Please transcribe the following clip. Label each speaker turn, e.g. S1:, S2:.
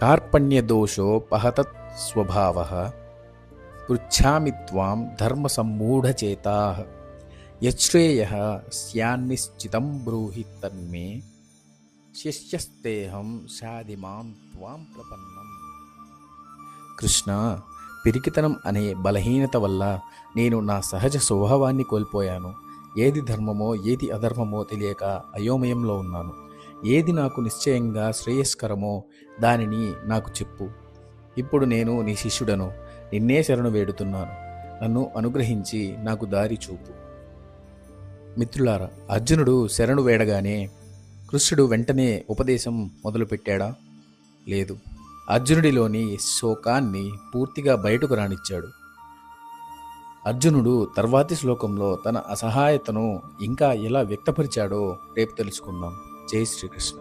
S1: కార్పణ్యదోషోపహతత్ స్వభావః పృచ్ఛామి త్వాం ధర్మసమ్మూఢచేతాః యచ్ఛ్రేయః స్యాన్నిశ్చితం బ్రూహి తన్మే శిష్యస్తేహం శాధిమాం త్వాం ప్రపన్నం. కృష్ణ, పిరికితనం అనే బలహీనత వల్ల నేను నా సహజ స్వభావాన్ని కోల్పోయాను. ఏది ధర్మమో ఏది అధర్మమో తెలియక అయోమయంలో ఉన్నాను. ఏది నాకు నిశ్చయంగా శ్రేయస్కరమో దానిని నాకు చెప్పు. ఇప్పుడు నేను నీ శిష్యుడను, నిన్నే శరణు వేడుతున్నాను. నన్ను అనుగ్రహించి నాకు దారి చూపు. మిత్రులారా, అర్జునుడు శరణు వేడగానే కృష్ణుడు వెంటనే ఉపదేశం మొదలుపెట్టాడా? లేదు. అర్జునుడిలోని శోకాన్ని పూర్తిగా బయటకు రానిచ్చాడు. అర్జునుడు తర్వాతి శ్లోకంలో తన అసహాయతను ఇంకా ఎలా వ్యక్తపరిచాడో రేపు తెలుసుకుందాం. జై శ్రీకృష్ణ.